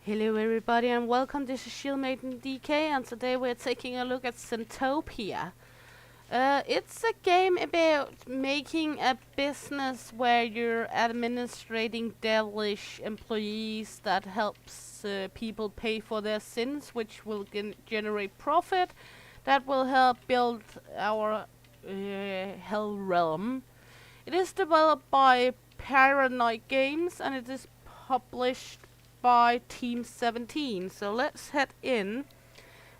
Hello everybody and welcome, this is Shieldmaiden DK and today we're taking a look at Sintopia. It's a game about making a business where you're administrating devilish employees that helps people pay for their sins, which will generate profit that will help build our hell realm. It is developed by Paranoid Games and it is published by Team 17. So let's head in.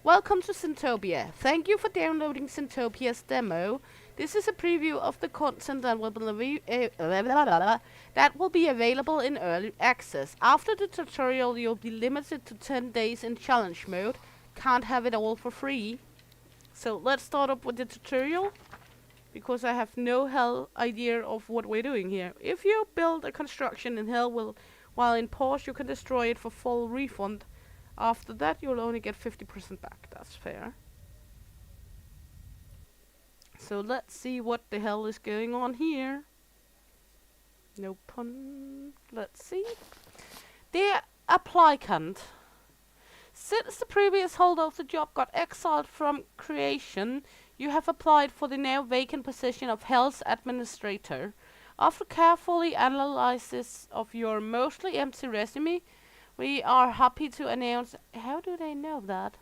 Welcome to Sintopia. Thank you for downloading Sintopia's demo. This is a preview of the content that will be available in early access. After the tutorial, you'll be limited to 10 days in challenge mode. Can't have it all for free. So let's start up with the tutorial, because I have no hell idea of what we're doing here. If you build a construction in hell, while in pause, you can destroy it for full refund. After that, you'll only get 50% back. That's fair. So let's see what the hell is going on here. No pun. Let's see. Dear applicant, since the previous holder of the job got exiled from creation, you have applied for the now vacant position of Hell's Administrator. After carefully analysis of your mostly empty resume, we are happy to announce... How do they know that?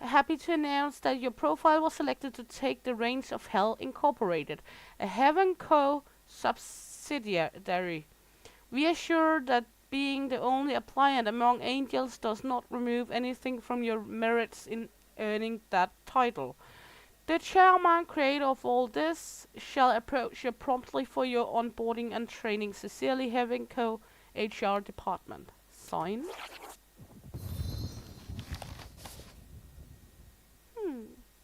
Happy to announce that your profile was selected to take the reins of Hell Incorporated, a Heaven Co. subsidiary. We assure that being the only applicant among angels does not remove anything from your merits in earning that title. The chairman creator of all this shall approach you promptly for your onboarding and training. Sincerely, Heaven Co. HR Department. Sign.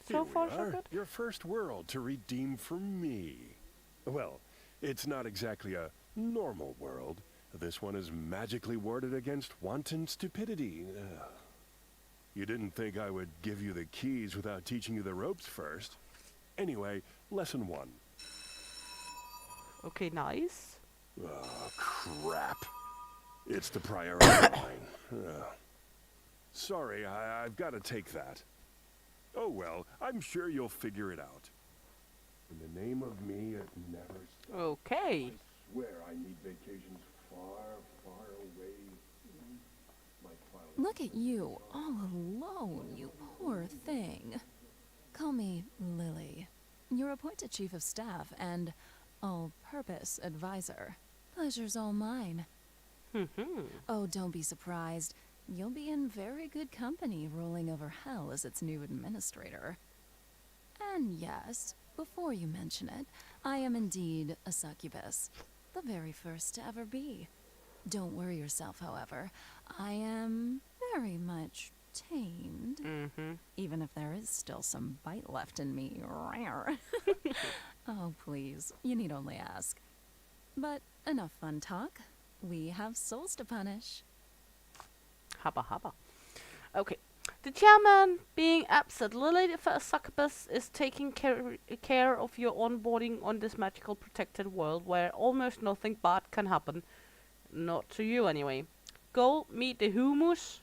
So far, so good. Your first world to redeem from me. Well, it's not exactly a normal world. This one is magically warded against wanton stupidity. You didn't think I would give you the keys without teaching you the ropes first. Anyway, lesson 1. Okay, nice. Oh, crap. It's the priority line. Sorry, I've got to take that. Oh well, I'm sure you'll figure it out. In the name of me, it never... Okay. I swear I need vacations far, far away. Look at you, all alone, you poor thing. Call me Lily. You're appointed Chief of Staff and all-purpose advisor. Pleasure's all mine. Oh, don't be surprised. You'll be in very good company ruling over Hell as its new administrator. And yes, before you mention it, I am indeed a succubus. The very first to ever be. Don't worry yourself, however. I am very much tamed. Even if there is still some bite left in me. Oh, please. You need only ask. But enough fun talk. We have souls to punish. Hubba hubba. Okay. The chairman, being absent, Lily for a succubus is taking care of your onboarding on this magical protected world where almost nothing bad can happen. Not to you, anyway. Go meet the humus,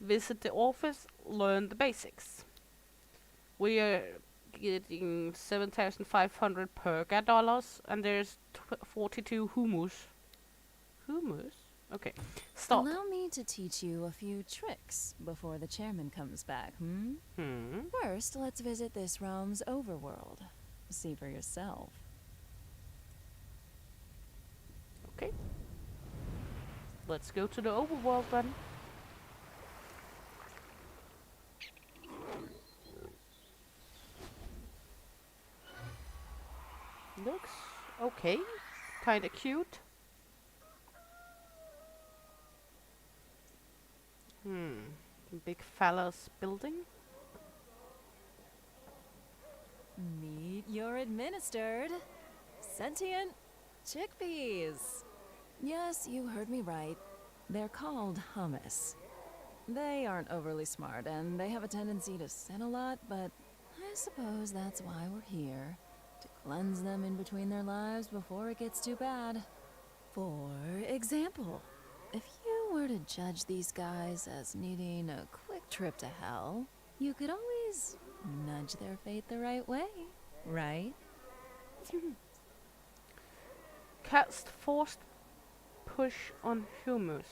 visit the office, learn the basics. We are getting 7,500 purga dollars, and there's 42 humus. Humus? Okay, stop. Allow me to teach you a few tricks before the chairman comes back, First, let's visit this realm's overworld. See for yourself. Okay. Let's go to the overworld then. Looks okay. Kinda cute. Big fellas building. Meet your administered sentient chickpeas. Yes, you heard me right. They're called hummus. They aren't overly smart, and they have a tendency to sin a lot, but I suppose that's why we're here. To cleanse them in between their lives before it gets too bad. For example, if you were to judge these guys as needing a quick trip to hell, you could always nudge their fate the right way, right? Cast forced push on humus.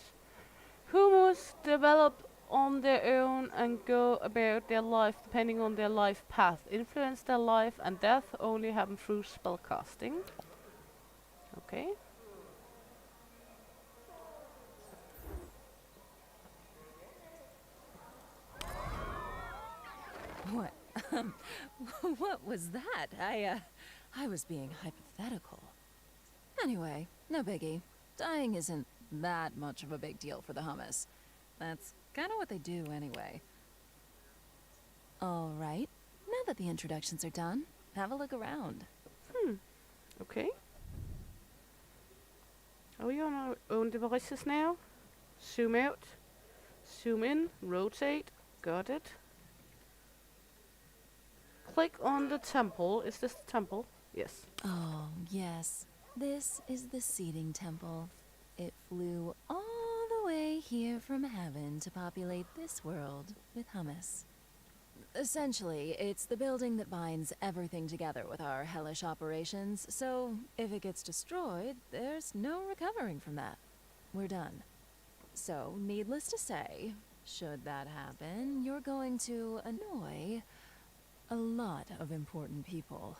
Humus develop on their own and go about their life depending on their life path. Influence their life and death only happen through spellcasting. Okay. What? What was that? I was being hypothetical. Anyway, no biggie. Dying isn't that much of a big deal for the hummus. That's kind of what they do anyway. All right. Now that the introductions are done, have a look around. Okay. Are we on our own devices now? Zoom out. Zoom in. Rotate. Got it. Click on the temple. Is this the temple? Yes. Oh, yes. This is the seeding temple. It flew all the way here from heaven to populate this world with hummus. Essentially, it's the building that binds everything together with our hellish operations, so if it gets destroyed, there's no recovering from that. We're done. So, needless to say, should that happen, you're going to annoy a lot of important people.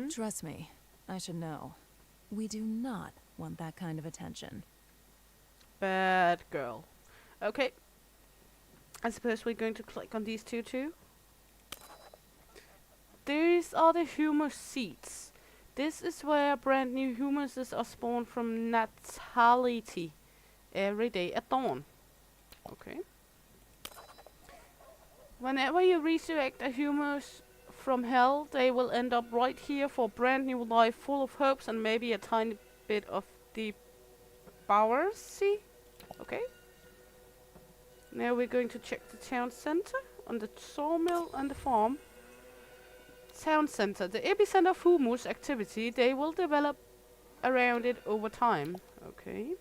Trust me, I should know. We do not want that kind of attention. Bad girl. Okay. I suppose we're going to click on these two too. These are the humus seeds. This is where brand new humuses are spawned from natality every day at dawn. Okay. Whenever you resurrect a humus from hell, they will end up right here for a brand new life full of hopes and maybe a tiny bit of devourcy. Okay. Now we're going to check the town center on the sawmill and the farm. Town center, the epicenter of humus activity. They will develop around it over time. Okay.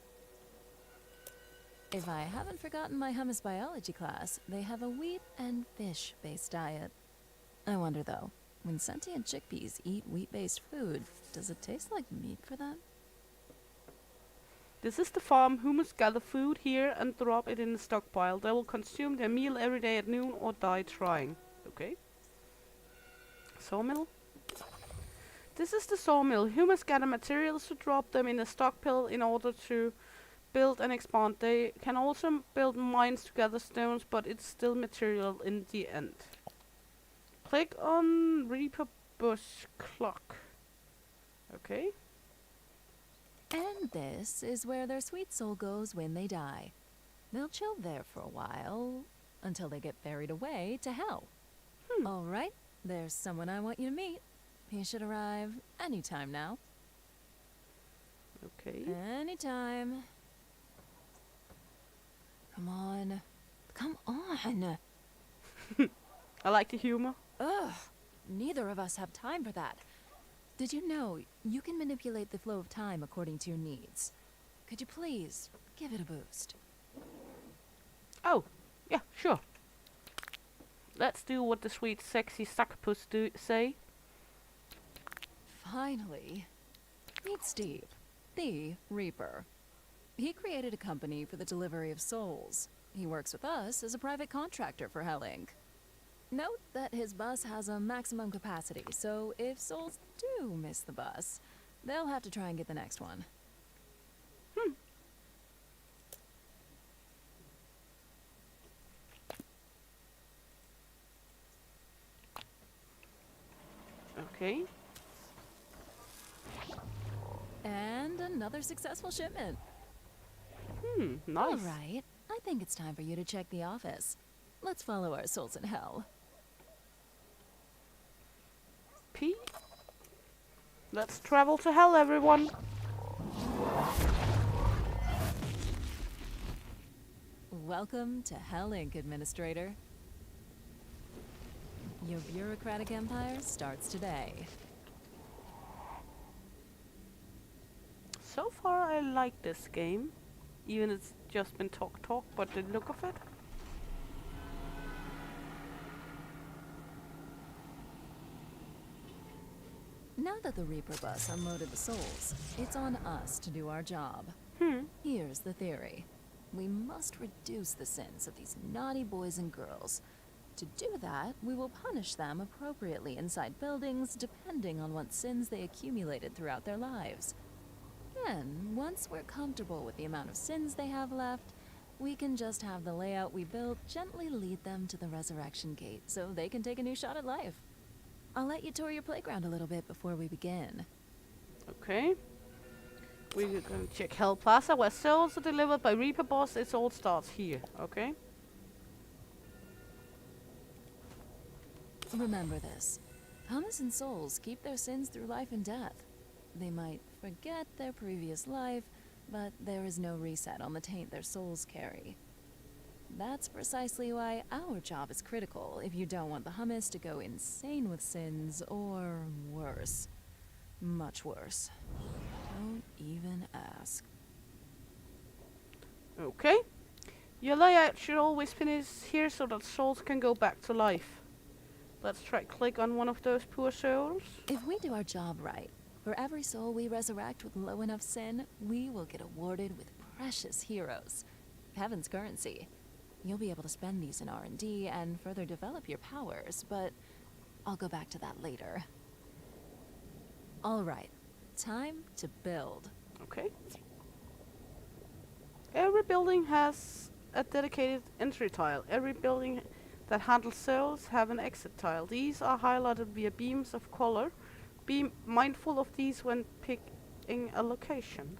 If I haven't forgotten my hummus biology class, they have a wheat and fish-based diet. I wonder though, when sentient chickpeas eat wheat-based food, does it taste like meat for them? This is the farm. Humus gather food here and drop it in the stockpile. They will consume their meal every day at noon or die trying. Okay. Sawmill. This is the sawmill. Humans gather materials to drop them in a stockpile in order to build and expand. They can also build mines to gather stones, but it's still material in the end. Click on Reaper Bush Clock. Okay. And this is where their sweet soul goes when they die. They'll chill there for a while, until they get buried away to hell. All right, there's someone I want you to meet. He should arrive anytime now. Okay. Anytime. Come on. Come on. I like the humor. Ugh. Neither of us have time for that. Did you know you can manipulate the flow of time according to your needs? Could you please give it a boost? Oh, yeah, sure. Let's do what the sweet, sexy succubus say. Finally. Meet Steve, the Reaper. He created a company for the delivery of souls. He works with us as a private contractor for Hell Inc. Note that his bus has a maximum capacity, so if souls do miss the bus, they'll have to try and get the next one. Okay. And another successful shipment. Nice. All right, I think it's time for you to check the office. Let's follow our souls in hell. P. Let's travel to hell, everyone. Welcome to Hell Inc., Administrator. Your bureaucratic empire starts today. So far, I like this game, even just been talk, but the look of it. Now that the Reaper bus unloaded the souls, it's on us to do our job. Here's the theory. We must reduce the sins of these naughty boys and girls. To do that, we will punish them appropriately inside buildings, depending on what sins they accumulated throughout their lives. Then, once we're comfortable with the amount of sins they have left, we can just have the layout we built gently lead them to the resurrection gate so they can take a new shot at life. I'll let you tour your playground a little bit before we begin. Okay. We're gonna check Hell Plaza, where souls are delivered by Reaper boss. It all starts here. Okay. Remember this. Hummus and souls keep their sins through life and death. They might forget their previous life, but there is no reset on the taint their souls carry. That's precisely why our job is critical if you don't want the hummus to go insane with sins, or worse. Much worse. Don't even ask. Okay. Your layout should always finish here so that souls can go back to life. Let's try click on one of those poor souls. If we do our job right, for every soul we resurrect with low enough sin, we will get awarded with precious heroes. Heaven's currency. You'll be able to spend these in R&D and further develop your powers, but I'll go back to that later. All right, time to build. Okay. Every building has a dedicated entry tile. Every building that handles souls have an exit tile. These are highlighted via beams of color. Be mindful of these when picking a location.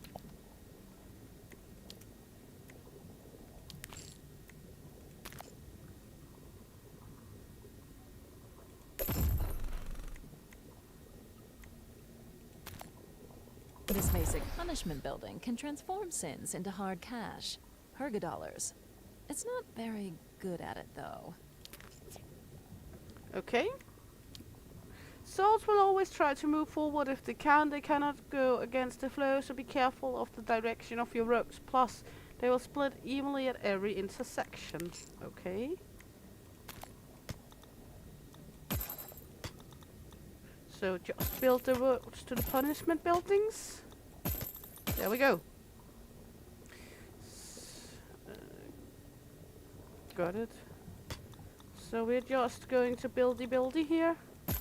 This basic punishment building can transform sins into hard cash. Dollars. It's not very good at it, though. Okay. Souls will always try to move forward if they can. They cannot go against the flow, so be careful of the direction of your ropes. Plus, they will split evenly at every intersection. Okay. So just build the roads to the punishment buildings. There we go. Got it. So we're just going to buildy here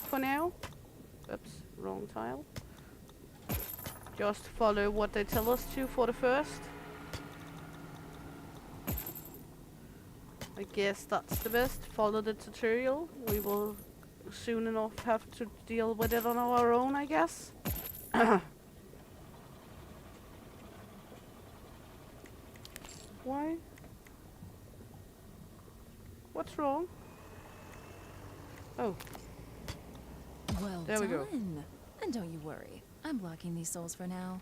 for now. Oops, wrong tile. Just follow what they tell us to for the first. I guess that's the best. Follow the tutorial. We will soon enough have to deal with it on our own, I guess. Why? What's wrong? Oh, Well There we go. done. And don't you worry. I'm blocking these souls for now.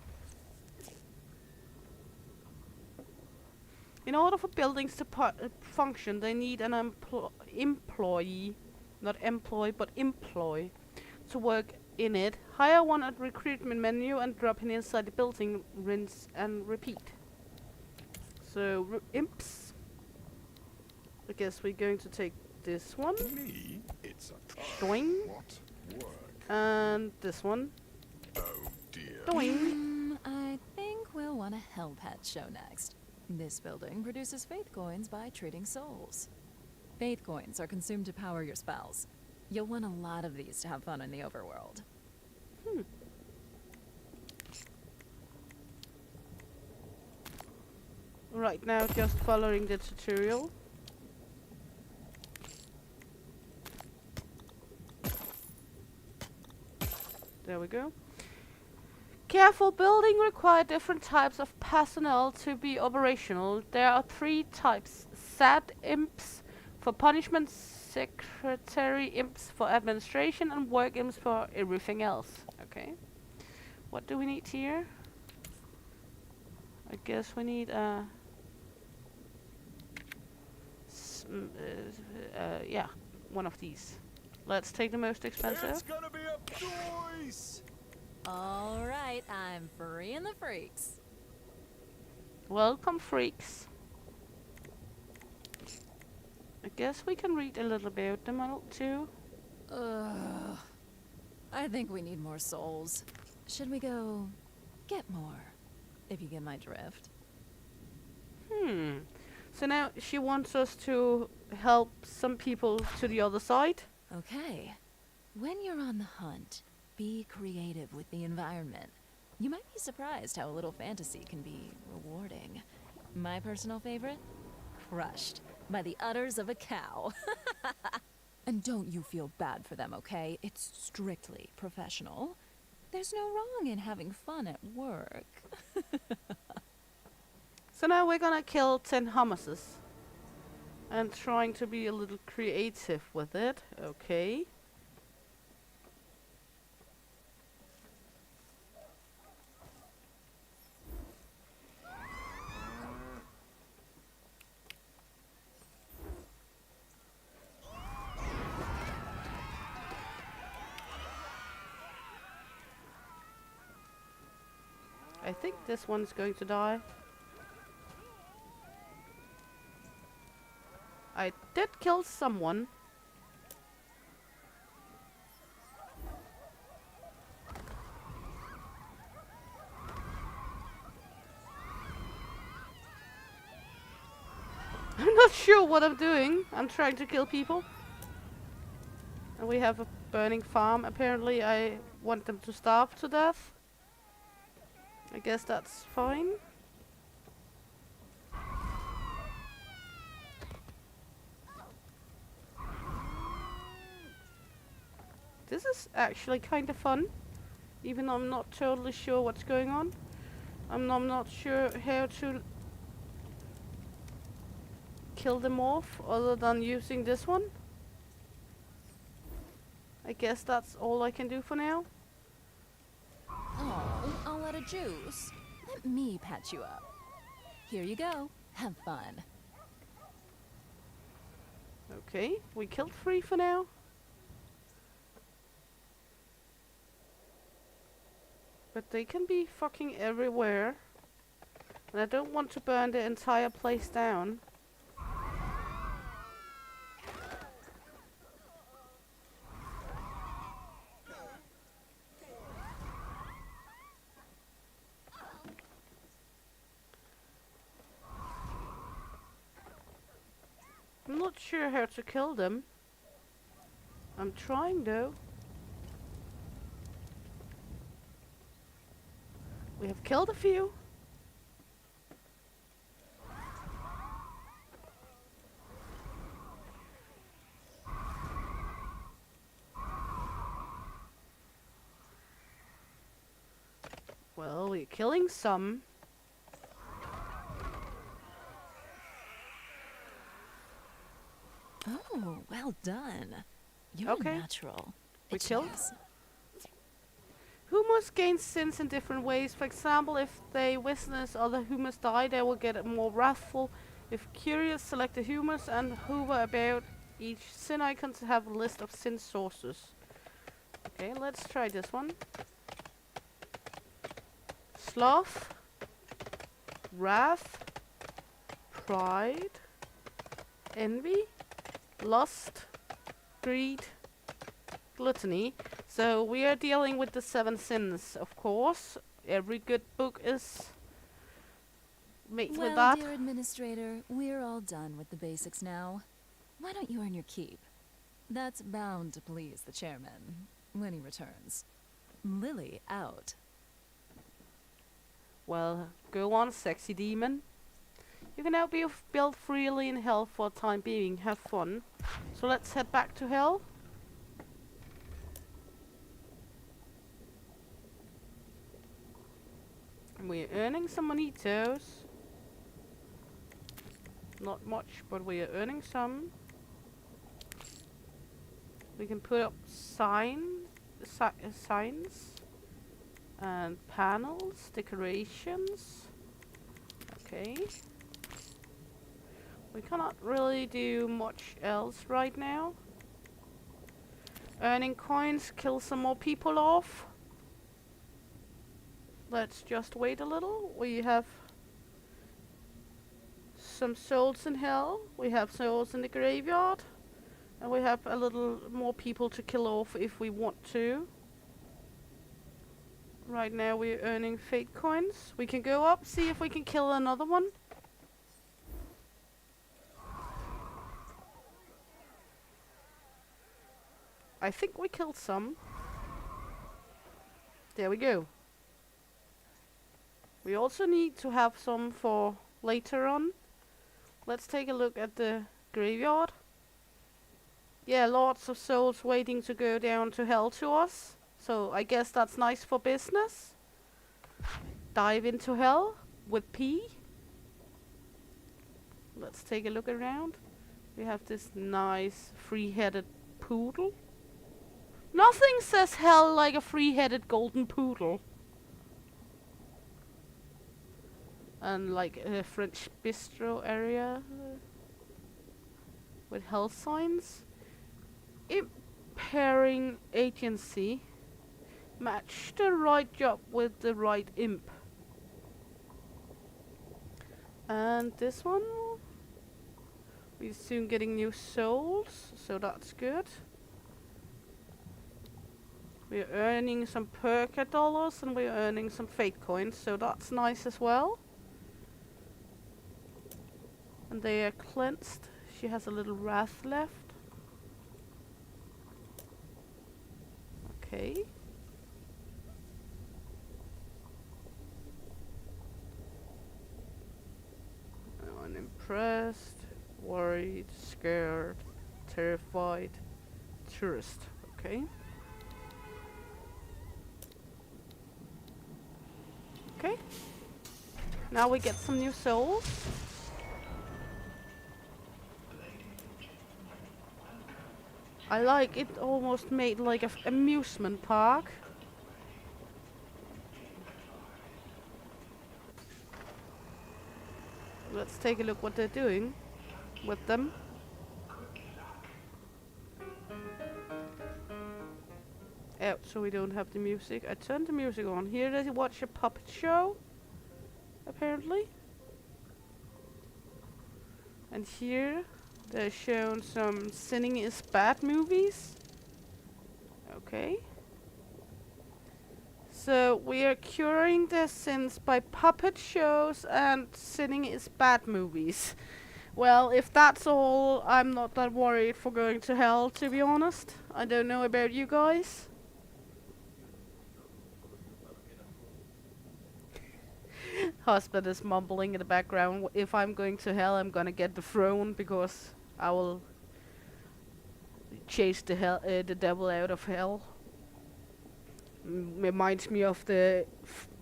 in order for buildings to function, they need an employee, not employ, but employ, to work in it. Hire one at recruitment menu and drop him inside the building, rinse and repeat. So, imps. I guess we're going to take this one. Me? It's a car. Doing. What work? And this one. Oh dear. Doing. I think we'll want a Hell Pet show next. This building produces faith coins by trading souls. Faith coins are consumed to power your spells. You'll want a lot of these to have fun in the overworld. Right now, just following the tutorial. There we go. Careful, building require different types of personnel to be operational. There are 3 types: SAT imps for punishment, secretary imps for administration, and work imps for everything else. Okay. What do we need here? I guess we need yeah, one of these. Let's take the most expensive. It's gonna be a choice. All right, I'm freeing the freaks. Welcome, freaks. I guess we can read a little about them too. Ugh. I think we need more souls. Should we go get more? If you get my drift. So now she wants us to help some people to the other side. Okay. When you're on the hunt, be creative with the environment. You might be surprised how a little fantasy can be rewarding. My personal favorite? Crushed by the udders of a cow. And don't you feel bad for them, okay? It's strictly professional. There's no wrong in having fun at work. So now we're gonna kill 10 hummuses. And trying to be a little creative with it. Okay. I think this one's going to die. I did kill someone. I'm not sure what I'm doing. I'm trying to kill people. And we have a burning farm. Apparently I want them to starve to death. I guess that's fine. This is actually kind of fun. Even though I'm not totally sure what's going on. I'm not sure how to kill them off other than using this one. I guess that's all I can do for now. Oh, all out of juice. Let me patch you up. Here you go. Have fun. Okay, we killed 3 for now. But they can be fucking everywhere. And I don't want to burn the entire place down. I'm not sure how to kill them. I'm trying though. We have killed a few. Well, we're killing some. Oh, well done. You're Okay. a natural. We It killed? shows. Humus gain sins in different ways. For example, if they witness other humus die, they will get more wrathful. If curious, select a humus and hover about each sin icon to have a list of sin sources. Okay, let's try this one. Sloth, wrath, pride, envy, lust, greed, gluttony. So we are dealing with the 7 sins, of course. Every good book is made with Well, that. dear administrator, we're all done with the basics now. Why don't you earn your keep? That's bound to please the chairman when he returns. Lily out. Well, go on, sexy demon. You can now be built freely in hell for the time being. Have fun. So let's head back to hell. We're earning some monitos. Not much, but we are earning some. We can put up signs and panels, decorations. Okay. We cannot really do much else right now. Earning coins, kill some more people off. Let's just wait a little. We have some souls in hell. We have souls in the graveyard. And we have a little more people to kill off if we want to. Right now we're earning fate coins. We can go up, see if we can kill another one. I think we killed some. There we go. We also need to have some for later on. Let's take a look at the graveyard. Yeah, lots of souls waiting to go down to hell to us. So I guess that's nice for business. Dive into hell with P. Let's take a look around. We have this nice three-headed poodle. Nothing says hell like a three-headed golden poodle. And like a French bistro area with hell signs. Impairing agency. Match the right job with the right imp. And this one, we're soon getting new souls, so that's good. We're earning some Perca dollars and we're earning some fate coins, so that's nice as well. And they are cleansed. She has a little wrath left. Okay. Unimpressed, worried, scared, terrified, tourist. Okay. Okay. Now we get some new souls. I like it, almost made like a amusement park. Let's take a look what they're doing with them. Out so we don't have the music. I turned the music on. Here they watch a puppet show, apparently. And here they're shown some sinning is bad movies. Okay. So we are curing their sins by puppet shows and sinning is bad movies. Well, if that's all, I'm not that worried for going to hell, to be honest. I don't know about you guys. Husband is mumbling in the background. If I'm going to hell, I'm gonna get the throne because I will chase the devil out of hell. Reminds me of the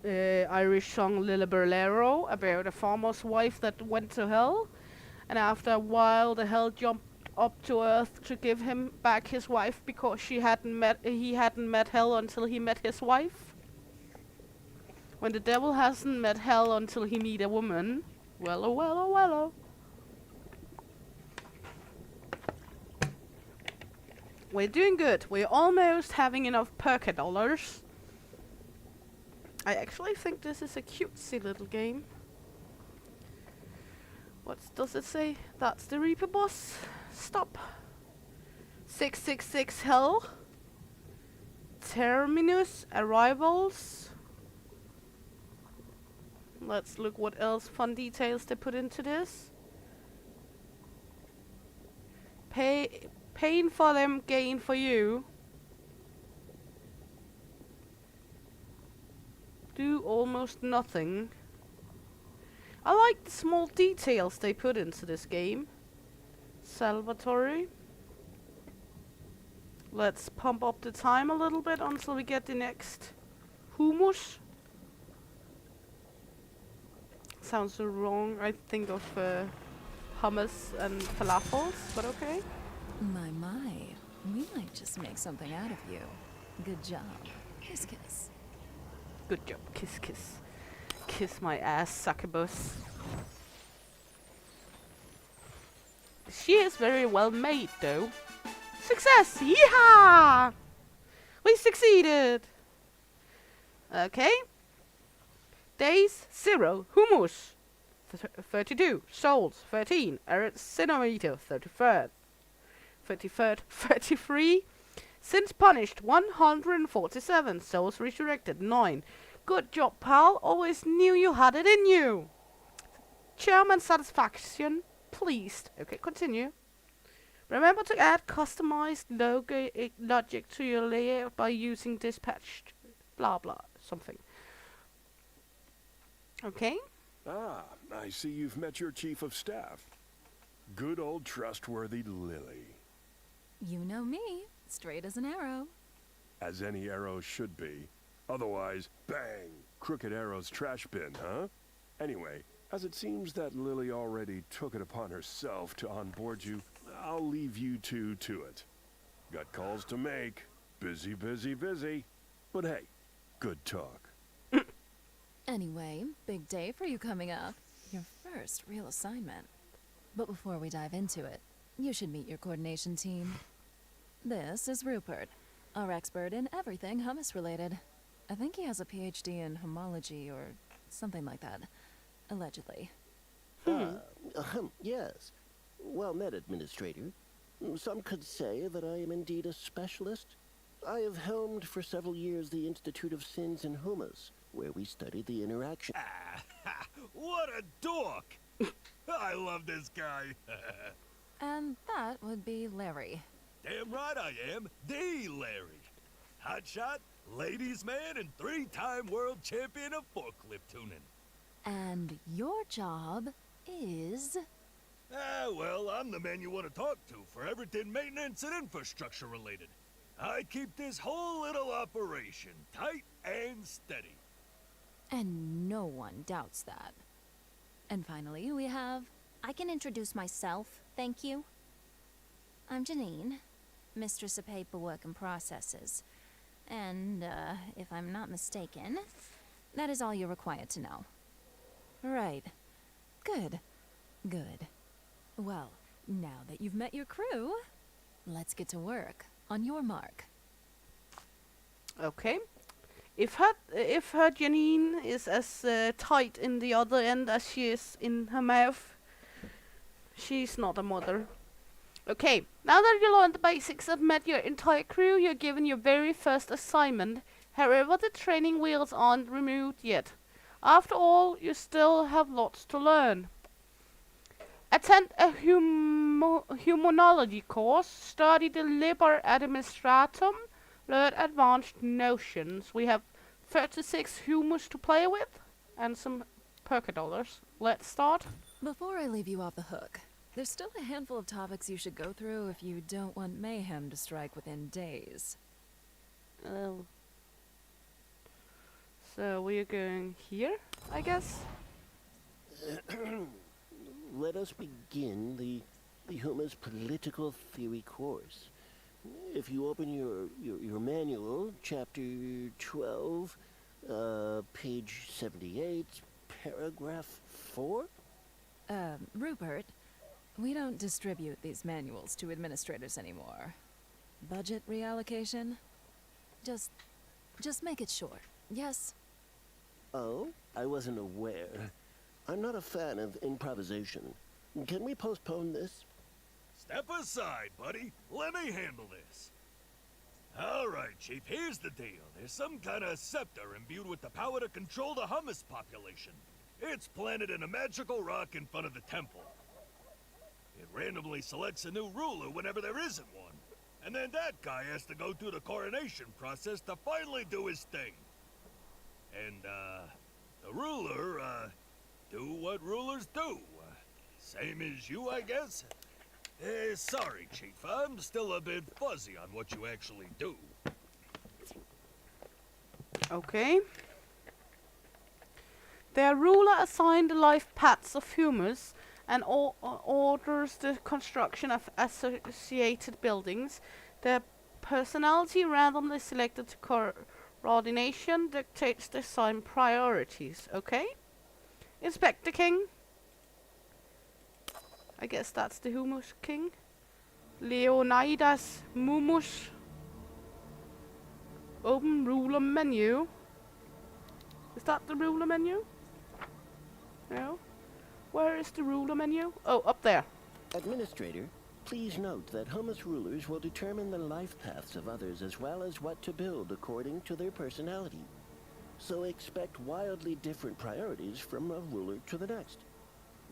Irish song Lilla Berlero about a farmer's wife that went to hell, and after a while the hell jumped up to earth to give him back his wife because he hadn't met hell until he met his wife. When the devil hasn't met hell until he meet a woman, well oh well oh well oh. We're doing good. We're almost having enough Perca dollars. I actually think this is a cutesy little game. What does it say? That's the Reaper boss. Stop. 666 hell. Terminus arrivals. Let's look what else fun details they put into this. Pain for them, gain for you. Do almost nothing. I like the small details they put into this game. Salvatore. Let's pump up the time a little bit until we get the next hummus. Sounds so wrong. I think of hummus and falafels, but okay. My, we might just make something out of you. Good job. Kiss, kiss. Good job. Kiss, kiss. Kiss my ass, succubus. She is very well made, though. Success! Yeehaw! We succeeded! Okay. Days 0. Hummus. 32. Souls, 13. Centimeter, 33rd. 33. Sins punished, 147. Souls resurrected, 9. Good job, pal. Always knew you had it in you. Chairman satisfaction, pleased. Okay, continue. Remember to add customized logic to your layout by using dispatched blah blah something. Okay? Ah, I see you've met your chief of staff. Good old trustworthy Lily. You know me, straight as an arrow. As any arrow should be. Otherwise, bang! Crooked Arrow's trash bin, huh? Anyway, as it seems that Lily already took it upon herself to onboard you, I'll leave you two to it. Got calls to make. Busy, busy, busy. But hey, good talk. Anyway, big day for you coming up. Your first real assignment. But before we dive into it, you should meet your coordination team. This is Rupert, our expert in everything hummus-related. I think he has a PhD in homology or something like that, allegedly. Yes. Well met, Administrator. Some could say that I am indeed a specialist. I have helmed for several years the Institute of Sins and Humas, where we studied the interaction. What a dork! I love this guy. And that would be Larry. Damn right I am, the Larry. Hotshot, ladies man, and 3-time world champion of forklift tuning. And your job is... Well, I'm the man you want to talk to for everything maintenance and infrastructure related. I keep this whole little operation tight and steady. And no one doubts that. And finally, we have... I can introduce myself, thank you. I'm Janine, Mistress of Paperwork and Processes. And, if I'm not mistaken, that is all you're required to know. Right. Good. Good. Well, now that you've met your crew, let's get to work. On your mark. Okay. If her Janine is as tight in the other end as she is in her mouth, she's not a mother. Okay, now that you learned the basics and met your entire crew, you're given your very first assignment. However, the training wheels aren't removed yet. After all, you still have lots to learn. Attend a humanology course, study the Liber Administratum, learn advanced notions. We have 36 humus to play with, and some $dollars. Let's start. Before I leave you off the hook, there's still a handful of topics you should go through if you don't want mayhem to strike within days. Oh. So we're going here, I guess? Let us begin the Huma's political theory course. If you open your manual, chapter 12, page 78, paragraph 4. Rupert, we don't distribute these manuals to administrators anymore. Budget reallocation? Just make it short, yes? Oh, I wasn't aware. I'm not a fan of improvisation. Can we postpone this? Step aside, buddy. Let me handle this. All right, Chief, here's the deal. There's some kind of scepter imbued with the power to control the hummus population. It's planted in a magical rock in front of the temple. It randomly selects a new ruler whenever there isn't one. And then that guy has to go through the coronation process to finally do his thing. And, the ruler, do what rulers do. Same as you, I guess? Sorry, Chief. I'm still a bit fuzzy on what you actually do. Okay. Their ruler assigned the life paths of humus and orders the construction of associated buildings. Their personality randomly selected to coordination dictates the assigned priorities. Okay? Inspector King. I guess that's the Humus King. Leonidas Mumus. Open ruler menu. Is that the ruler menu? No. Where is the ruler menu? Oh, up there. Administrator, please note that Hummus rulers will determine the life paths of others as well as what to build according to their personality. So expect wildly different priorities from a ruler to the next.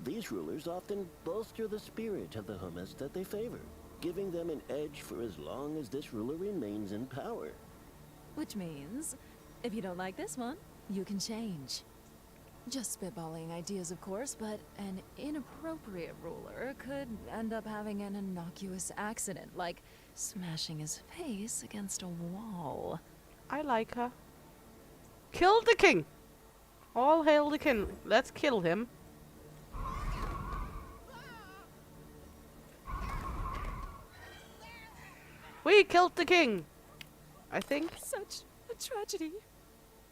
These rulers often bolster the spirit of the Hummus that they favor, giving them an edge for as long as this ruler remains in power. Which means, if you don't like this one, you can change. Just spitballing ideas, of course, but an inappropriate ruler could end up having an innocuous accident, like smashing his face against a wall. I like her. Kill the king! All hail the king. Let's kill him. We killed the king! I think. Such a tragedy.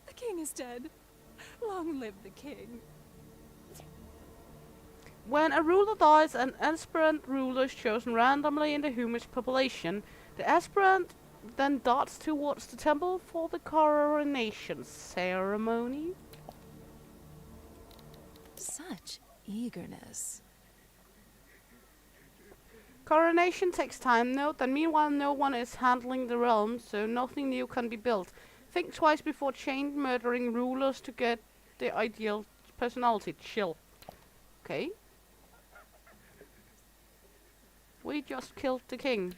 The king is dead. Long live the king. When a ruler dies, an aspirant ruler is chosen randomly in the Humus population. The aspirant then darts towards the temple for the coronation ceremony. Such eagerness. Coronation takes time. Note that meanwhile no one is handling the realm, so nothing new can be built. Think twice before chain murdering rulers to get the ideal personality. Chill. Okay. We just killed the king.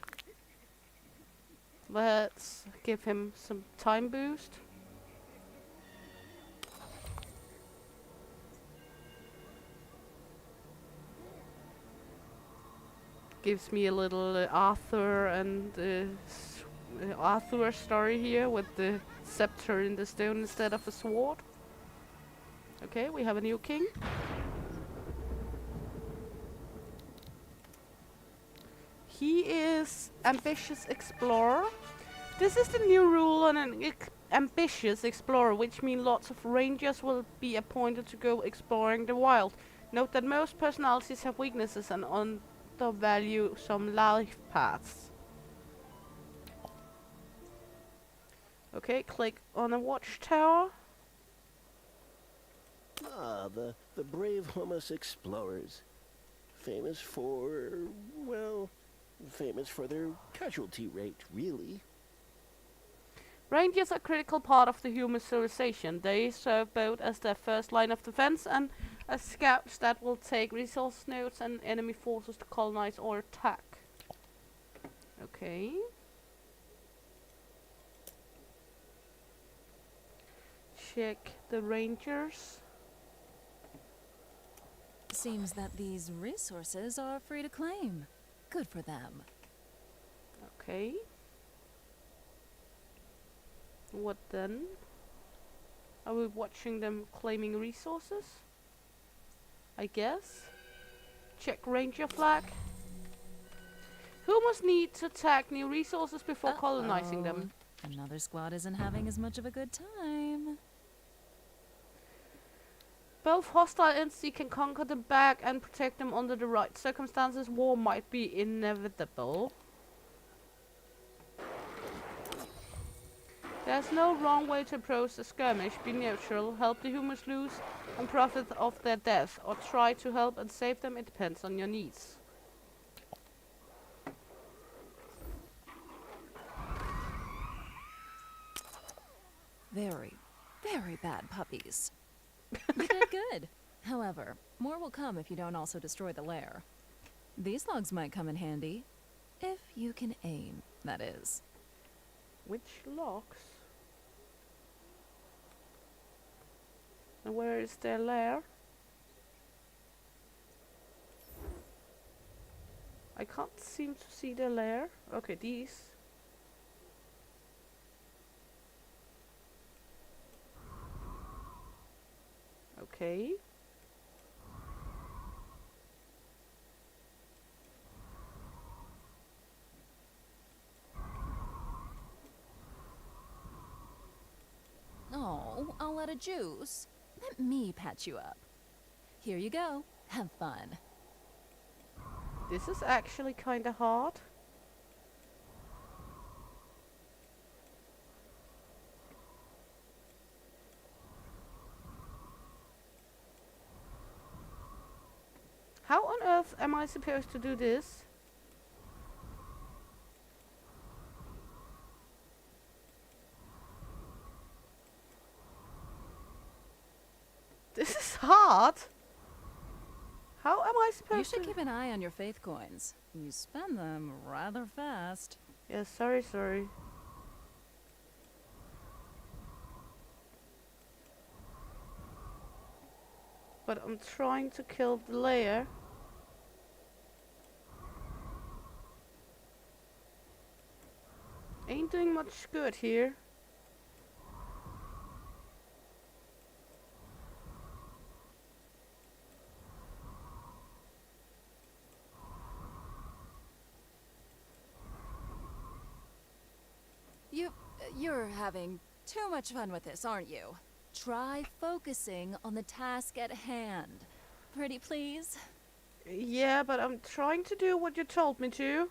Let's give him some time boost. Gives me a little Arthur and Arthur story here with the scepter in the stone instead of a sword. Okay, we have a new king. He is ambitious explorer. This is the new rule on an ambitious explorer, which means lots of rangers will be appointed to go exploring the wild. Note that most personalities have weaknesses and undervalue some life paths. Okay, click on a watchtower. Ah, the brave Hummus explorers. Famous for, well, famous for their casualty rate, really. Rangers are a critical part of the human civilization. They serve both as their first line of defense and as scouts that will take resource nodes and enemy forces to colonize or attack. Okay. Check the rangers. Seems that these resources are free to claim. Good for them. Okay. What then? Are we watching them claiming resources? I guess. Check ranger flag. Who must need to attack new resources before colonizing them? Another squad isn't having as much of a good time. Both hostile entities can conquer them back and protect them under the right circumstances. War might be inevitable. There's no wrong way to approach the skirmish. Be neutral, help the humans lose and profit of their death, or try to help and save them. It depends on your needs. Very, very bad puppies. You did good. However, more will come if you don't also destroy the lair. These logs might come in handy. If you can aim, that is. Which logs? And where is their lair? I can't seem to see their lair. Okay, these. Okay. Oh, all out of juice. Let me patch you up. Here you go. Have fun. This is actually kinda hard. How on earth am I supposed to do this? This is hard. How am I You supposed should to? keep an eye on your faith coins. You spend them rather fast. Yes, sorry. But I'm trying to kill the layer. Ain't doing much good here. You're having too much fun with this, aren't you? Try focusing on the task at hand. Pretty please? Yeah, but I'm trying to do what you told me to.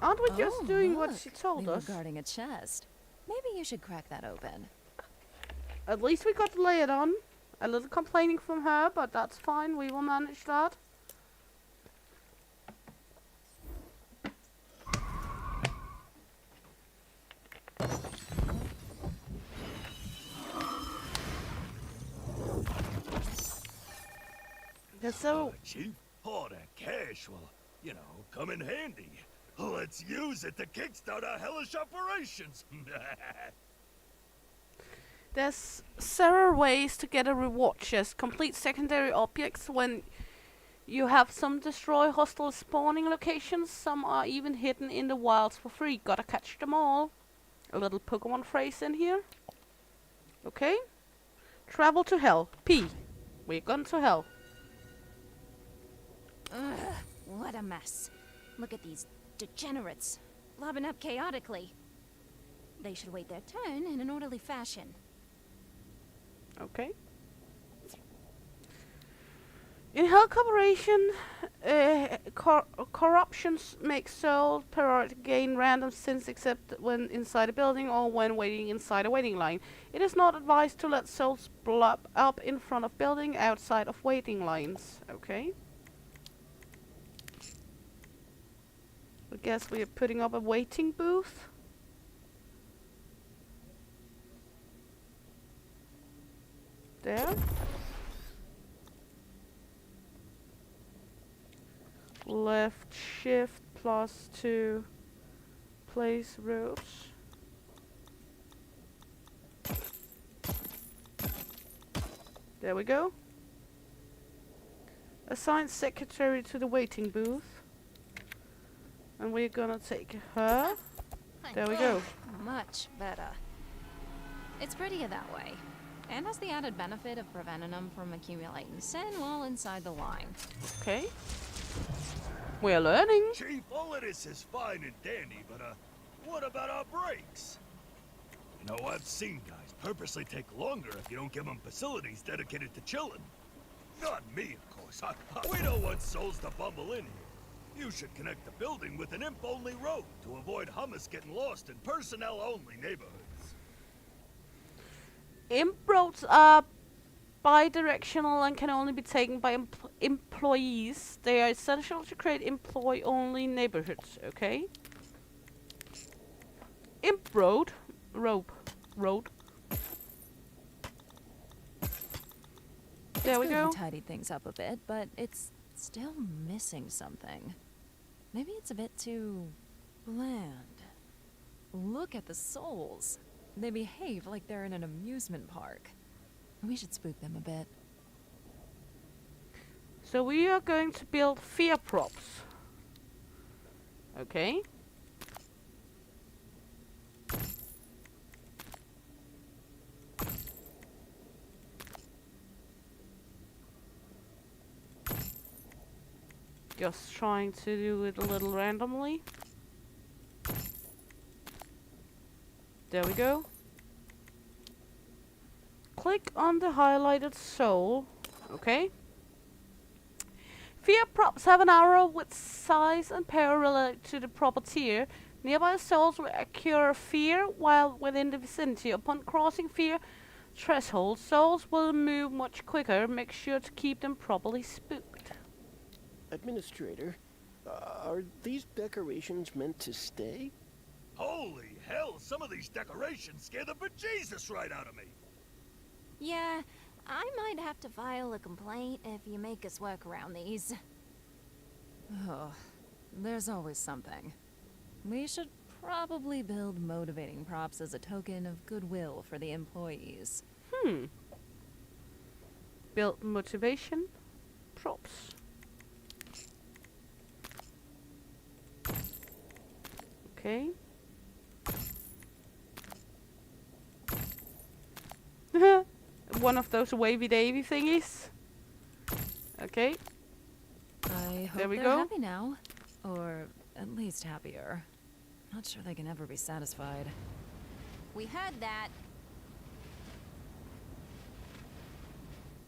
Aren't we just doing what she told They were us? guarding a chest. Maybe you should crack that open. At least we got the layer on. A little complaining from her, but that's fine. We will manage that. Yeah, so Chief, all that cash will, come in handy. Let's use it to kickstart our hellish operations. there's several ways to get a reward chest. Complete secondary objects when you have some destroy hostile spawning locations. Some are even hidden in the wilds for free. Gotta catch them all. A little Pokemon phrase in here. Okay. Travel to hell. P. We're gone to hell. Ugh, what a mess. Look at these degenerates, lobbing up chaotically. They should wait their turn in an orderly fashion. Okay. In Hell Corporation, corruptions make soul priority gain random sins except when inside a building or when waiting inside a waiting line. It is not advised to let souls blob up in front of building outside of waiting lines. Okay. I guess we are putting up a waiting booth. There. Left shift plus to place ropes. There we go. Assign secretary to the waiting booth. And we're gonna take her. There we go. Much better. It's prettier that way. And has the added benefit of preventing them from accumulating sin while inside the line. Okay. We're learning. Chief, all of this is fine and dandy, but, what about our breaks? I've seen guys purposely take longer if you don't give them facilities dedicated to chilling. Not me, of course. We don't want souls to bumble in here. You should connect the building with an imp-only road to avoid hummus getting lost in personnel-only neighborhoods. Imp roads are bi-directional and can only be taken by employees. They are essential to create employee-only neighborhoods, okay? Imp road. Road. There we go. Tidied things up a bit, but it's still missing something. Maybe it's a bit too bland. Look at the souls. They behave like they're in an amusement park. We should spook them a bit. So we are going to build fear props. Okay. Just trying to do it a little randomly. There we go. Click on the highlighted soul. Okay. Fear props have an arrow with size and power related to the proper tier. Nearby souls will occur fear while within the vicinity. Upon crossing fear threshold, souls will move much quicker. Make sure to keep them properly spooked. Administrator, are these decorations meant to stay? Holy hell, some of these decorations scare the bejesus right out of me. Yeah, I might have to file a complaint if you make us work around these. Oh, there's always something. We should probably build motivating props as a token of goodwill for the employees. Build motivation props. Okay. One of those wavy davy thingies. Okay. I hope There we they're go. happy now. Or at least happier. Not sure they can ever be satisfied. We heard that.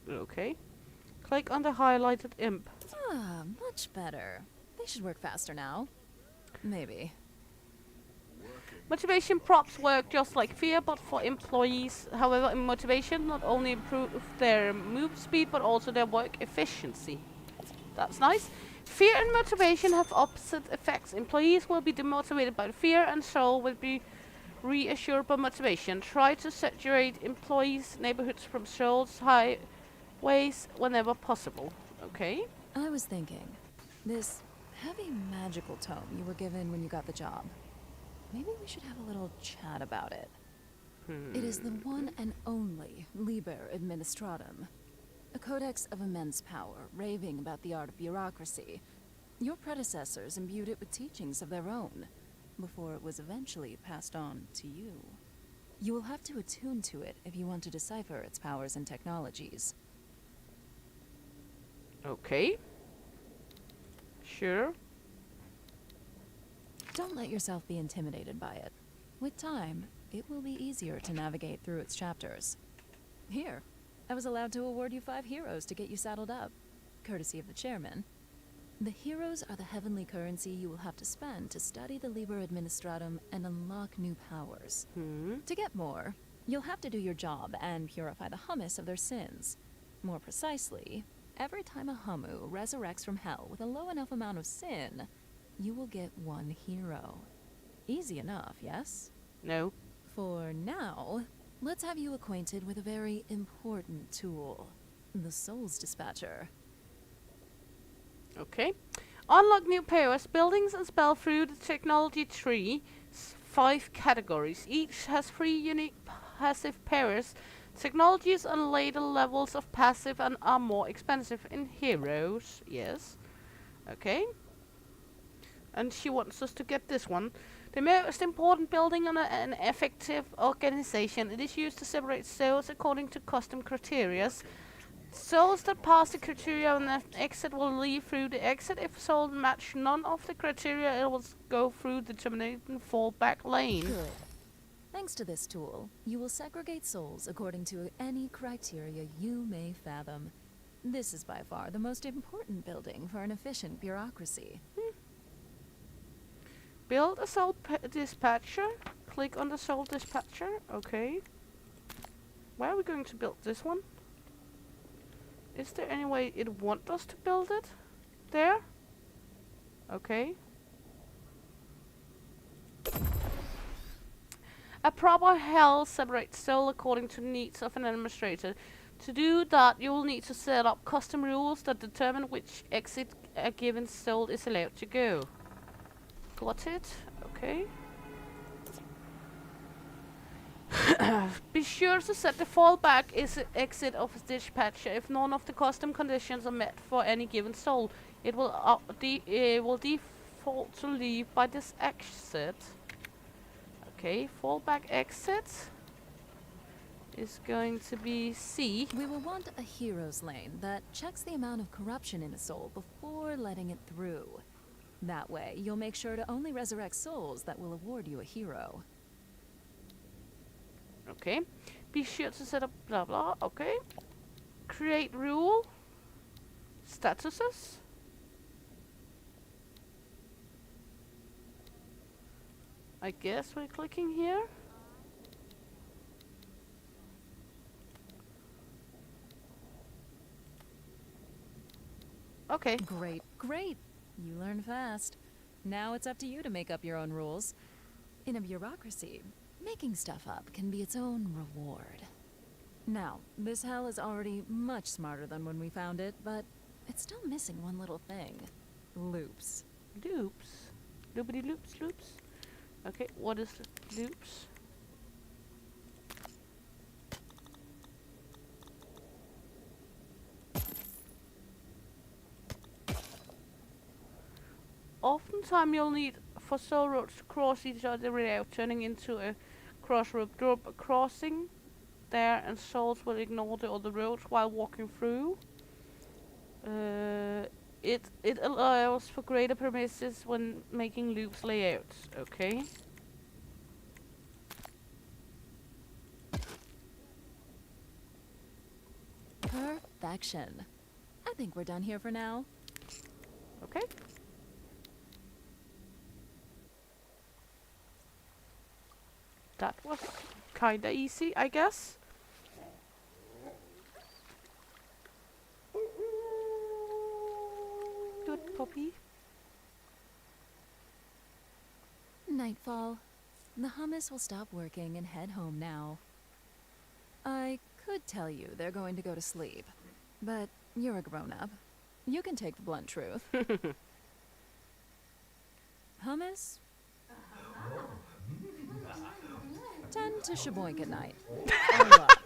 Okay. Click on the highlighted imp. Ah, much better. They should work faster now. Maybe. Motivation props work just like fear, but for employees. However, in motivation not only improve their move speed, but also their work efficiency. That's nice. Fear and motivation have opposite effects. Employees will be demotivated by fear, and so will be reassured by motivation. Try to saturate employees' neighborhoods from souls, highways whenever possible. Okay. I was thinking, this heavy magical tome you were given when you got the job. Maybe we should have a little chat about it. It is the one and only Liber Administratum, a codex of immense power, raving about the art of bureaucracy. Your predecessors imbued it with teachings of their own, before it was eventually passed on to you. You will have to attune to it if you want to decipher its powers and technologies. Okay. Sure. Don't let yourself be intimidated by it. With time, it will be easier to navigate through its chapters. Here, I was allowed to award you 5 heroes to get you saddled up, courtesy of the chairman. The heroes are the heavenly currency you will have to spend to study the Liber Administratum and unlock new powers. To get more, you'll have to do your job and purify the hummus of their sins. More precisely, every time a Hummu resurrects from hell with a low enough amount of sin, you will get 1 hero. Easy enough, yes? No. For now, let's have you acquainted with a very important tool, the Souls Dispatcher. Okay. Unlock new powers, buildings, and spell through the technology tree. 5 categories. Each has 3 unique passive powers. Technologies and later levels of passive and are more expensive in heroes. Yes. Okay. And she wants us to get this one. The most important building on an effective organization. It is used to separate souls according to custom criteria. Souls that pass the criteria on the exit will leave through the exit. If souls match none of the criteria, it will go through the terminated fallback lane. Good. Thanks to this tool, you will segregate souls according to any criteria you may fathom. This is by far the most important building for an efficient bureaucracy. Build a soul dispatcher. Click on the soul dispatcher. Okay. Where are we going to build this one? Is there any way it wants us to build it? There? Okay. A proper hell separates soul according to needs of an administrator. To do that, you will need to set up custom rules that determine which exit a given soul is allowed to go. Got it? Okay. Be sure to set the fallback exit of the dispatcher. If none of the custom conditions are met for any given soul, it will default to leave by this exit. Okay, fallback exit is going to be C. We will want a hero's lane that checks the amount of corruption in a soul before letting it through. That way, you'll make sure to only resurrect souls that will award you a hero. Okay. Be sure to set up blah blah. Okay. Create rule. Statuses. I guess we're clicking here. Okay. Great, great. You learn fast. Now it's up to you to make up your own rules. In a bureaucracy, making stuff up can be its own reward. Now, this hell is already much smarter than when we found it, but it's still missing one little thing. Loops. Loops. Loopity loops loops. Okay, what is loops? Oftentimes you'll need for soul roads to cross each other without turning into a crossroad. Drop a crossing there and souls will ignore the other roads while walking through. It allows for greater premises when making loops layouts. Okay. Perfection. I think we're done here for now. Okay. That was kinda easy, I guess. Good puppy. Nightfall. The hummus will stop working and head home now. I could tell you they're going to go to sleep, but you're a grown-up. You can take the blunt truth. Hummus? Tend to shaboink at night. A lot.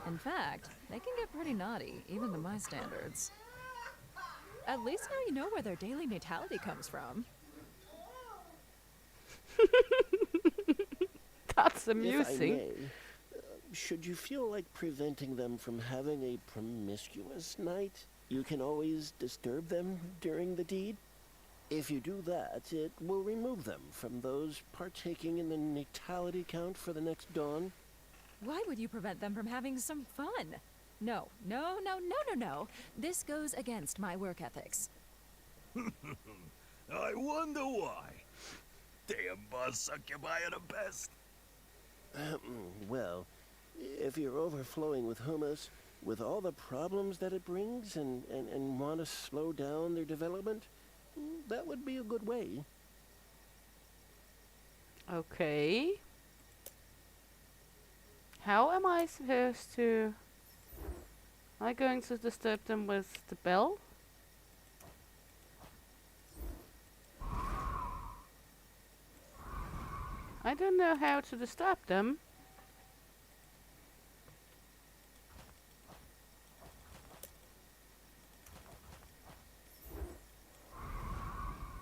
In fact, they can get pretty naughty, even to my standards. At least now you know where their daily natality comes from. That's If I amusing. may, should you feel like preventing them from having a promiscuous night, you can always disturb them during the deed. If you do that, it will remove them from those partaking in the natality count for the next dawn. Why would you prevent them from having some fun? No. This goes against my work ethics. I wonder why. Damn buzz succubi are the best. Well, if you're overflowing with hummus, with all the problems that it brings, and want to slow down their development, that would be a good way. Okay. How am I supposed to... Am I going to disturb them with the bell? I don't know how to disturb them.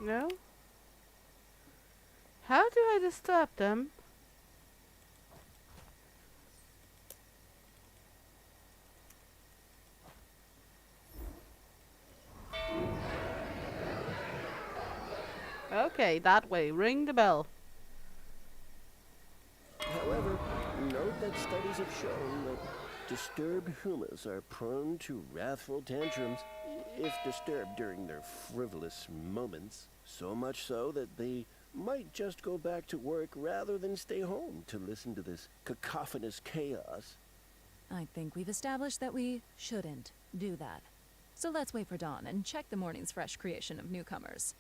No? How do I disturb them? Okay, that way. Ring the bell. However, note that studies have shown that disturbed humans are prone to wrathful tantrums if disturbed during their frivolous moments. So much so that they might just go back to work rather than stay home to listen to this cacophonous chaos. I think we've established that we shouldn't do that. So let's wait for dawn and check the morning's fresh creation of newcomers.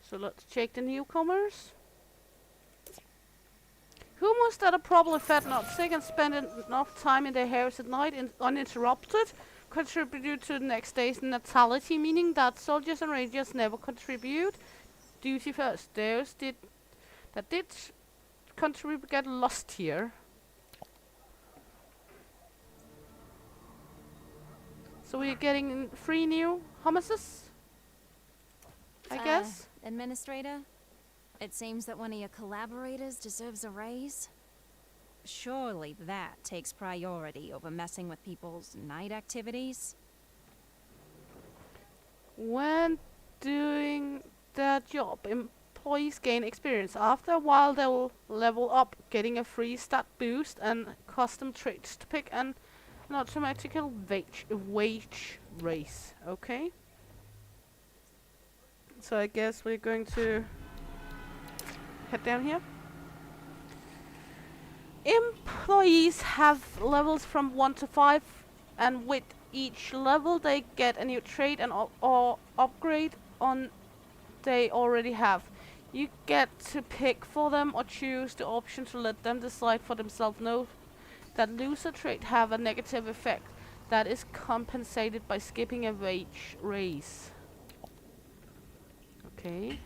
So let's check the newcomers. Who must that are probably fed, not sick, and spend enough time in their house at night uninterrupted contribute to the next day's natality, meaning that soldiers and rangers never contribute. Duty first. Those that did contribute get lost here. So we're getting 3 new hummuses, I guess. Administrator, it seems that one of your collaborators deserves a raise. Surely that takes priority over messing with people's night activities. When doing their job, employees gain experience. After a while, they'll level up, getting a free stat boost and custom traits to pick an automatical wage raise. Okay. So I guess we're going to head down here. Employees have levels from 1 to 5, and with each level they get a new trait and or upgrade on they already have. You get to pick for them or choose the option to let them decide for themselves. Note that loser trait have a negative effect that is compensated by skipping a wage raise. Okay.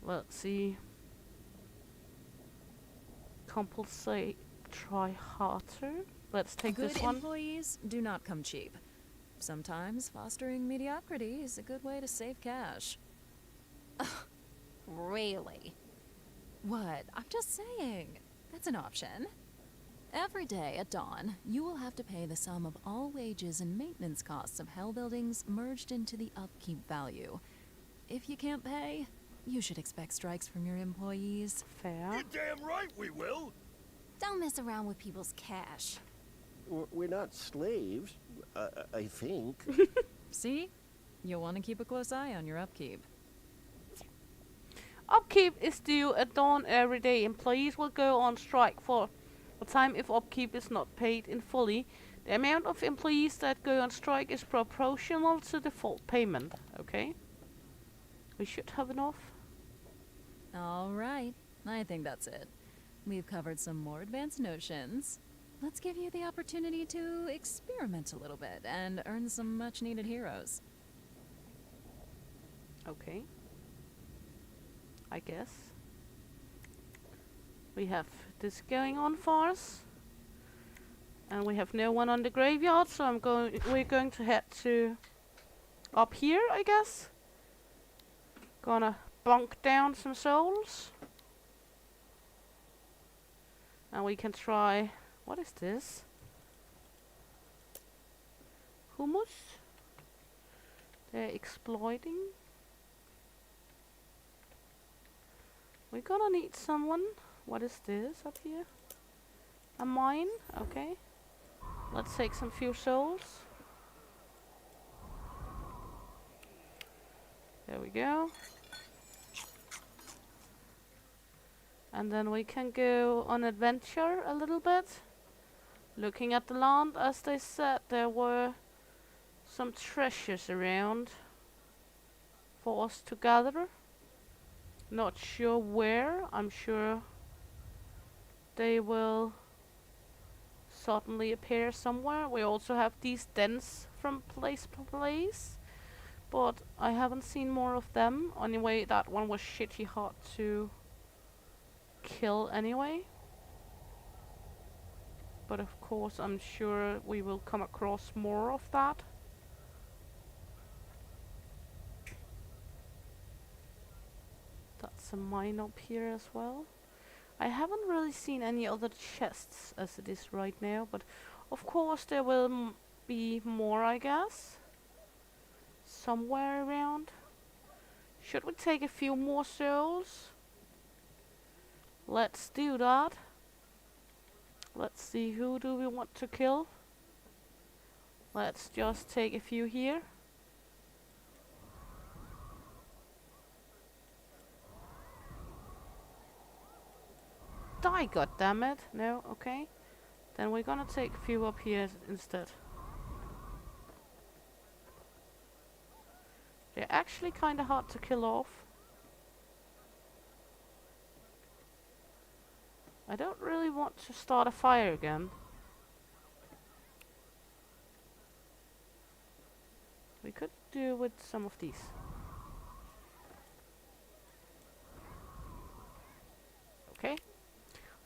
Let's see. Compensate. Try harder. Let's take Good this one. employees do not come cheap. Sometimes fostering mediocrity is a good way to save cash. Really? What? I'm just saying. That's an option. Every day at dawn, you will have to pay the sum of all wages and maintenance costs of Hell buildings merged into the upkeep value. If you can't pay, you should expect strikes from your employees. Fair. You're damn right we will. Don't mess around with people's cash. We're not slaves, I think. See? You'll want to keep a close eye on your upkeep. Upkeep is due at dawn every day. Employees will go on strike for a time if upkeep is not paid in fully. The amount of employees that go on strike is proportional to the full payment. Okay. We should have enough. All right. I think that's it. We've covered some more advanced notions. Let's give you the opportunity to experiment a little bit and earn some much-needed heroes. Okay. I guess. We have this going on for us. And we have no one on the graveyard, so we're going to head to up here, I guess. Gonna bunk down some souls. And we can try, what is this? Humus? They're exploiting. We're gonna need someone. What is this up here? A mine? Okay. Let's take some few souls. There we go. And then we can go on adventure a little bit. Looking at the land, as they said, there were some treasures around for us to gather. Not sure where. I'm sure they will certainly appear somewhere. We also have these dens from place to place, but I haven't seen more of them. Anyway, that one was shitty hard to kill anyway. But of course, I'm sure we will come across more of that. That's a mine up here as well. I haven't really seen any other chests as it is right now, but of course there will be more, I guess. Somewhere around. Should we take a few more souls? Let's do that. Let's see, who do we want to kill? Let's just take a few here. Die, goddammit. No, okay. Then we're gonna take a few up here instead. They're actually kinda hard to kill off. I don't really want to start a fire again. We could do with some of these. Okay.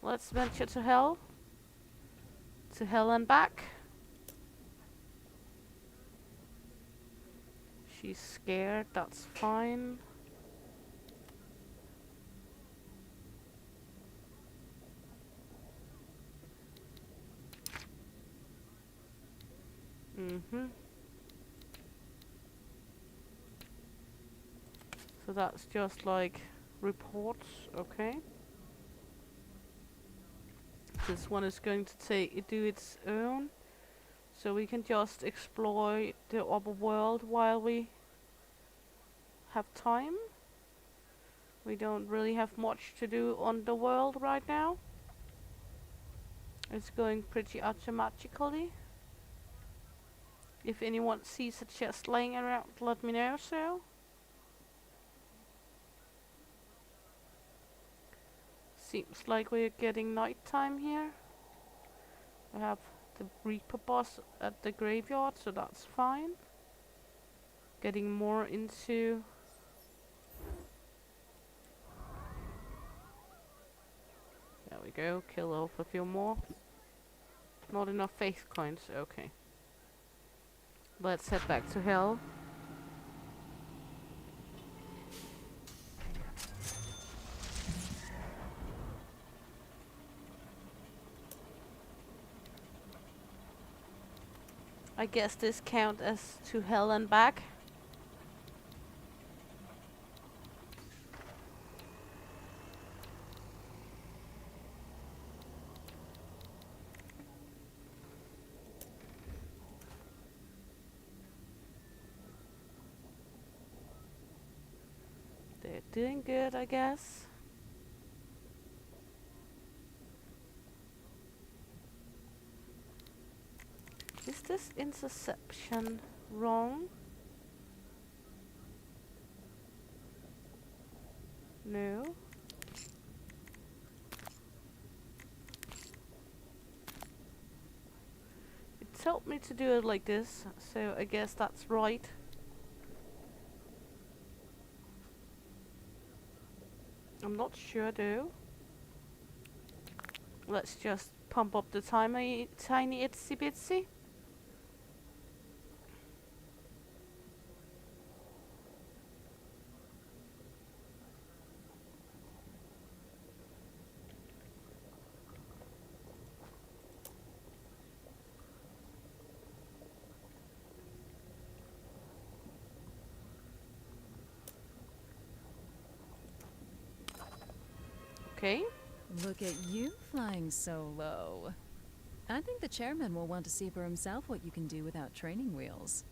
Let's venture to hell. To hell and back. She's scared, that's fine. So that's just like reports, okay. This one is going to do its own. So we can just explore the upper world while we have time. We don't really have much to do on the world right now. It's going pretty automatically. If anyone sees a chest laying around, let me know so. Seems like we're getting nighttime here. We have the Reaper boss at the graveyard, so that's fine. Getting more into... There we go, kill off a few more. Not enough faith coins, okay. Let's head back to hell. I guess this count as to hell and back. They're doing good, I guess. Is this interception wrong? No. It told me to do it like this, so I guess that's right. I'm not sure though. Let's just pump up the tiny itsy bitsy. Okay. Look at you flying so low. I think the chairman will want to see for himself what you can do without training wheels.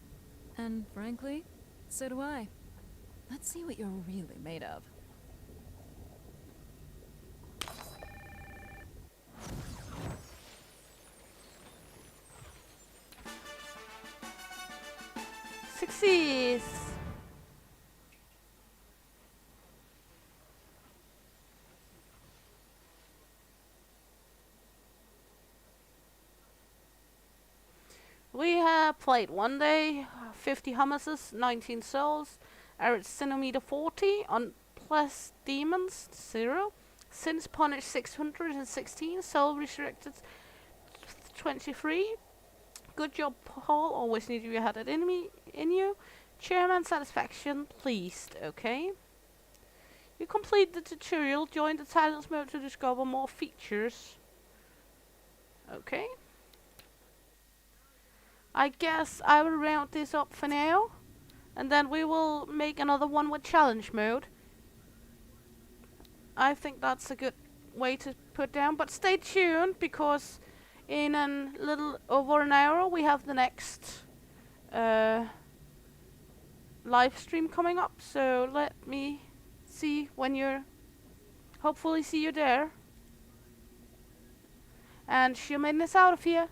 And frankly, so do I. Let's see what you're really made of. Success! We have played one day, 50 hummuses, 19 souls, average centimeter 40, on plus demons 0, sins punished 616, soul resurrected 23. Good job, Paul. Always knew you had an enemy in you. Chairman satisfaction pleased. Okay. You complete the tutorial. Join the titles mode to discover more features. Okay. I guess I will round this up for now, and then we will make another one with challenge mode. I think that's a good way to put down, but stay tuned because in a little over an hour we have the next live stream coming up, so let me see when you're hopefully see you there, and Shumin is out of here.